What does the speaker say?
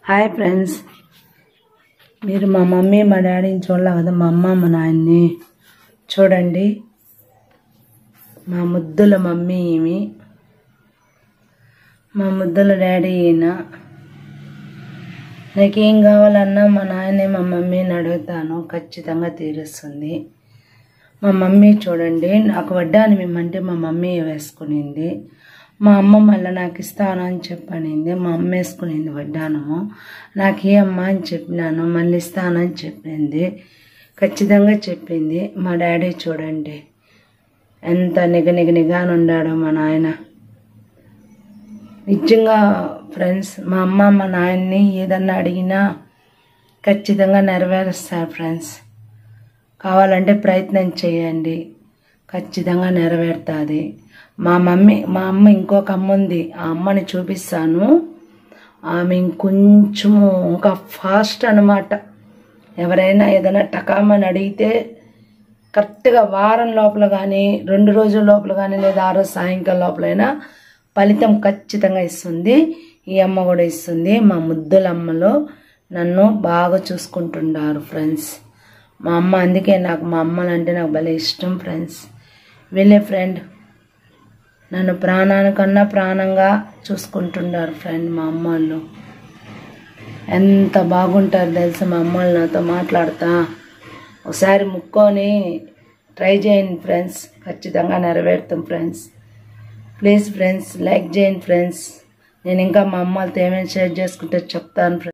Hi friends, మీరు మా mummy మా డాడీని చూడలే కదా, మా అమ్మ మా నాయన్ని చూడండి. మా ముద్దుల మమ్మీ ఈమె, మా ముద్దుల డాడీ ఈయన. నాకేం కావాలన్నా మా నాయనే మా మమ్మీని అడుగుతాను, ఖచ్చితంగా తీరుస్తుంది. మా మమ్మీ చూడండి, నాకు వడ్డాను ఇమ్మంటే మా మమ్మీ వేసుకునింది. మా అమ్మ మళ్ళీ నాకు ఇస్తాను అని చెప్పనింది. మా అమ్మ వేసుకునింది వడ్డానము. నాకు ఏ అమ్మ అని చెప్పినాను, మళ్ళీ ఇస్తానని చెప్పింది, ఖచ్చితంగా చెప్పింది. మా డాడీ చూడండి ఎంత నిగనిగనిగాను ఉన్నాడో మా నాయన. నిజంగా ఫ్రెండ్స్, మా అమ్మ మా నాయన్ని ఏదన్నా అడిగినా ఖచ్చితంగా నెరవేరుస్తారు ఫ్రెండ్స్. కావాలంటే ప్రయత్నం చేయండి, ఖచ్చితంగా నెరవేరుతుంది. మా అమ్మ ఇంకొక అమ్మ ఉంది, ఆ అమ్మని చూపిస్తాను. ఆమె ఇంకొంచెము ఇంకా ఫాస్ట్ అనమాట. ఎవరైనా ఏదైనా టకామని అడిగితే కరెక్ట్గా వారం లోపల కానీ 2 రోజుల లోపల కానీ లేదా ఆ రోజు సాయంకాలం లోపలైనా ఫలితం ఖచ్చితంగా ఇస్తుంది. ఈ అమ్మ కూడా ఇస్తుంది. మా ముద్దుల అమ్మలో నన్ను బాగా చూసుకుంటున్నారు ఫ్రెండ్స్. మా అమ్మ, అందుకే నాకు మా అమ్మలంటే నాకు భలే ఇష్టం ఫ్రెండ్స్. వీళ్ళే ఫ్రెండ్, నన్ను ప్రాణానికన్నా ప్రాణంగా చూసుకుంటున్నారు ఫ్రెండ్. మా అమ్మ వాళ్ళు ఎంత బాగుంటారు తెలుసా. మా అమ్మ వాళ్ళు నాతో మాట్లాడుతా ఒకసారి ముక్కొని ట్రై చేయండి ఫ్రెండ్స్, ఖచ్చితంగా నెరవేరుతాం ఫ్రెండ్స్. ప్లీజ్ ఫ్రెండ్స్ లైక్ చేయండి ఫ్రెండ్స్. నేను ఇంకా మా అమ్మ వాళ్ళతో ఏమేమి షేర్ చేసుకుంటే చెప్తాను ఫ్రెండ్స్.